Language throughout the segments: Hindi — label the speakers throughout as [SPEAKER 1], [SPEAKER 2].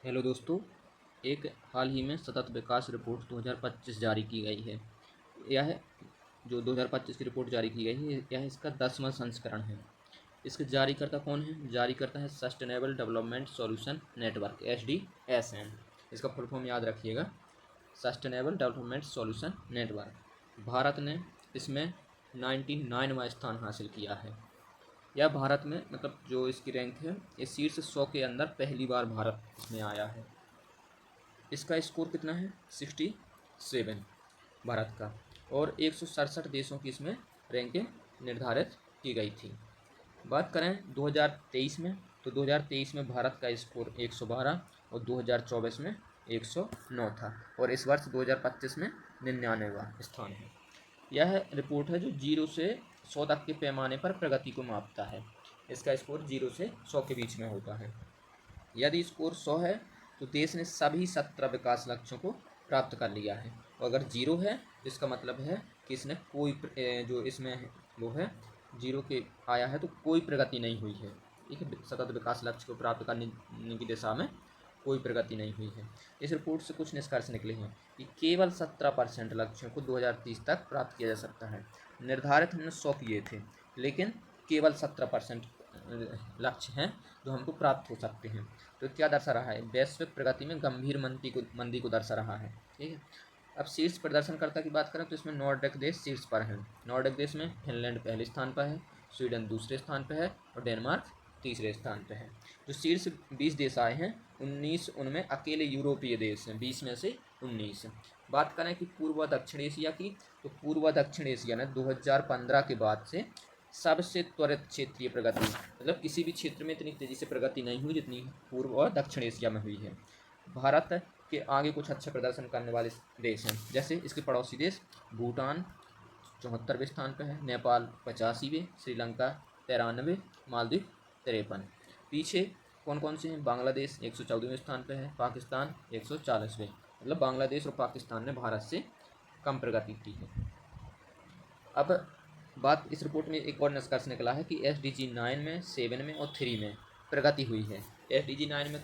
[SPEAKER 1] हेलो दोस्तों। एक हाल ही में सतत विकास रिपोर्ट 2025 जारी की गई है। यह जो 2025 की रिपोर्ट जारी की गई है, यह इसका 10वां संस्करण है। इसके जारीकर्ता कौन है? जारीकर्ता है sustainable development solution network, SDSN। इसका फुल फॉर्म याद रखिएगा, sustainable development solution network. Bharat ने इसमें 99वां स्थान हासिल किया है। यह भारत में मतलब जो इसकी रैंक है, ये शीर्ष 100 के अंदर पहली बार भारत इसमें आया है। इसका स्कोर कितना है? 67 भारत का। और 167 देशों की इसमें रैंकिंग निर्धारित की गई थी। बात करें 2023 में, तो 2023 में भारत का स्कोर 112 और 2024 में 109 था। और इस वर्ष 2025 में 99वां स्थान है। यह रिपोर्ट है जो 0 से 100 तक के पैमाने पर प्रगति को मापता है। इसका स्कोर 0 से 100 के बीच में होता है। यदि स्कोर 100 है तो देश ने सभी 17 विकास लक्ष्यों को प्राप्त कर लिया है। और अगर 0 है तो इसका मतलब है कि इसने कोई जो इसमें वो है 0 के आया है तो कोई प्रगति नहीं हुई है। ठीक है, सतत विकास लक्ष्य को प्राप्त करने की दिशा में कोई प्रगति नहीं हुई है। इस रिपोर्ट से कुछ निष्कर्ष निकले हैं कि केवल 17% लक्ष्यों को 2030 तक प्राप्त किया जा सकता है। निर्धारित हमने 100 किए थे, लेकिन केवल 17% लक्ष्य हैं जो हमको प्राप्त हो सकते हैं। तो क्या दर्शा रहा है? वैश्विक प्रगति में गंभीर मंदी को दर्शा रहा है। ठीक है। अब शीर्ष प्रदर्शनकर्ता की बात करें तो इसमें नॉर्डिक देश शीर्ष पर हैं। नॉर्डिक देश में फिनलैंड पहले स्थान पर है, स्वीडन दूसरे स्थान पर है और डेनमार्क तीसरे स्थान पर है। जो शीर्ष 20 देश आए हैं, 19 उनमें अकेले यूरोपीय देश हैं, 20 में से 19। बात करें कि पूर्व व दक्षिण एशिया की, तो पूर्व व दक्षिण एशिया ने 2015 के बाद से सबसे त्वरित क्षेत्रीय प्रगति, मतलब किसी भी क्षेत्र में इतनी तेज़ी से प्रगति नहीं हुई जितनी पूर्व और दक्षिण एशिया में हुई है। भारत के आगे कुछ अच्छा प्रदर्शन करने वाले देश हैं, जैसे इसके पड़ोसी देश भूटान 74वें स्थान पर है, नेपाल 85वें, श्रीलंका 93, मालदीव 53। पीछे कौन कौन से हैं? बांग्लादेश 114वें स्थान पर है, पाकिस्तान 140वें। मतलब बांग्लादेश और पाकिस्तान ने भारत से कम प्रगति की है। अब बात इस रिपोर्ट में एक और निष्कर्ष निकला है कि SDG 9 में, 7 में और 3 में प्रगति हुई है। SDG 9 में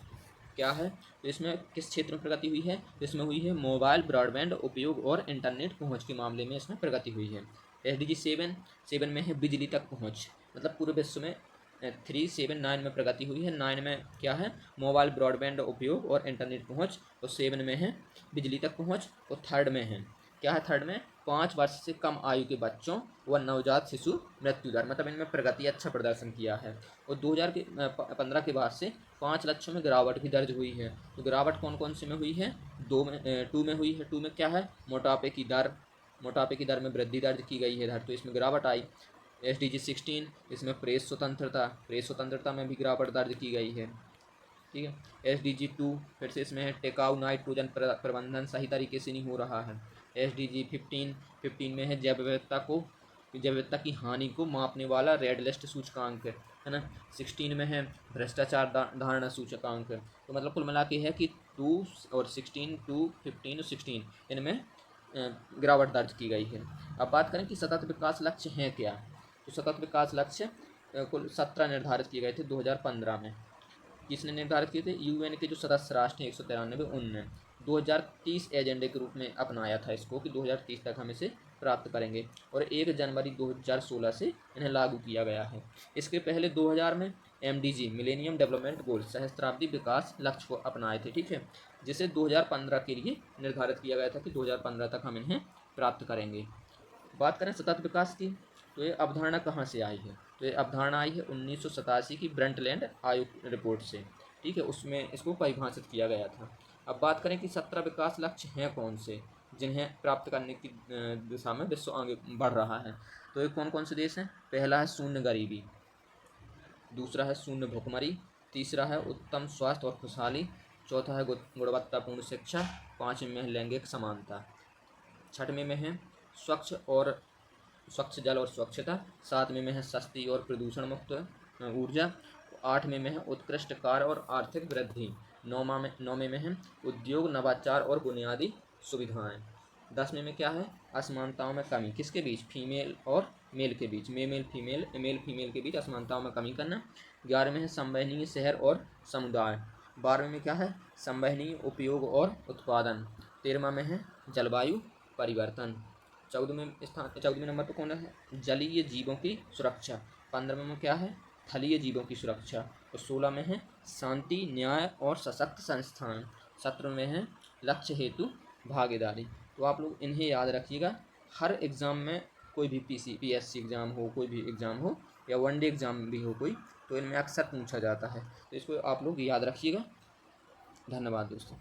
[SPEAKER 1] क्या है? तो इसमें किस क्षेत्र में प्रगति हुई है? तो इसमें हुई है मोबाइल ब्रॉडबैंड उपयोग और इंटरनेट पहुंच के मामले में इसमें प्रगति हुई है। SDG 7 में है बिजली तक पहुंच, मतलब पूरे विश्व में 3, 7, 9 में प्रगति हुई है। 9 में क्या है? मोबाइल ब्रॉडबैंड उपयोग और इंटरनेट पहुंच। और 7 में है बिजली तक पहुंच। और थर्ड में है क्या है? थर्ड में 5 वर्ष से कम आयु के बच्चों व नवजात शिशु मृत्यु दर, मतलब इनमें प्रगति अच्छा प्रदर्शन किया है। और 2015 के बाद से 5 लक्ष्यों में गिरावट भी दर्ज हुई है। तो गिरावट कौन कौन से में हुई है? 2 में हुई है। 2 में क्या है? मोटापे की दर में वृद्धि दर्ज की गई है इधर, तो इसमें गिरावट आई। SDG 16 इसमें प्रेस स्वतंत्रता में भी गिरावट दर्ज की गई है। ठीक है। SDG 2 फिर से इसमें है टिकाऊ नाइट्रोजन प्रबंधन सही तरीके से नहीं हो रहा है। SDG 15 में है जैव विविधता की हानि को मापने वाला रेड लिस्ट सूचकांक, है ना। 16 में है भ्रष्टाचार धारणा सूचकांक। तो मतलब कुल मिला के है कि 2 और 16, 2, 15 और 16 इनमें गिरावट दर्ज की गई है। अब बात करें कि सतत विकास लक्ष्य हैं क्या, तो सतत विकास लक्ष्य कुल 17 निर्धारित किए गए थे 2015 में। किसने निर्धारित किए थे? UN के जो सदस्य राष्ट्र हैं 193, उनने 2030 एजेंडे के रूप में अपनाया था इसको कि 2030 तक हम इसे प्राप्त करेंगे। और 1 जनवरी 2016 से इन्हें लागू किया गया है। इसके पहले 2000 में MDG मिलेनियम डेवलपमेंट गोल सहस्त्राब्दी विकास लक्ष्य को अपनाए थे। ठीक है, जिसे 2015 के लिए निर्धारित किया गया था कि 2015 तक हम इन्हें प्राप्त करेंगे। बात करें सतत विकास की, तो ये अवधारणा कहाँ से आई है? तो ये अवधारणा आई है 1987 की ब्रंटलैंड आयोग रिपोर्ट से। ठीक है, उसमें इसको परिभाषित किया गया था। अब बात करें कि 17 विकास लक्ष्य हैं कौन से जिन्हें प्राप्त करने की दिशा में विश्व आगे बढ़ रहा है। तो ये कौन कौन से देश हैं? पहला है शून्य गरीबी, दूसरा है शून्य भुखमरी, तीसरा है उत्तम स्वास्थ्य और खुशहाली, चौथा है गुणवत्तापूर्ण शिक्षा, पाँचवें में है लैंगिक समानता, छठवें में है स्वच्छ जल और स्वच्छता, 7वें में है सस्ती और प्रदूषण मुक्त ऊर्जा, 8वें में है उत्कृष्ट कार्य और आर्थिक वृद्धि, 9वें में है उद्योग नवाचार और बुनियादी सुविधाएं, 10वें में क्या है? असमानताओं में कमी, किसके बीच? फीमेल और मेल के बीच, मेल फीमेल के बीच असमानताओं में कमी करना। 11वें है संवहनीय शहर और समुदाय, 12वें में क्या है, संवहनीय उपयोग और उत्पादन। 13वां में है जलवायु परिवर्तन। 14वें नंबर पर कौन है, जलीय जीवों की सुरक्षा। 15वें में क्या है, थलीय जीवों की सुरक्षा। और 16 में है शांति, न्याय और सशक्त संस्थान। 17 में है लक्ष्य हेतु भागीदारी। तो आप लोग इन्हें याद रखिएगा। हर एग्ज़ाम में, कोई भी PSC एग्ज़ाम हो, कोई भी एग्ज़ाम हो, या वनडे एग्ज़ाम भी हो कोई, तो इनमें अक्सर पूछा जाता है। तो इसको आप लोग याद रखिएगा। धन्यवाद दोस्तों।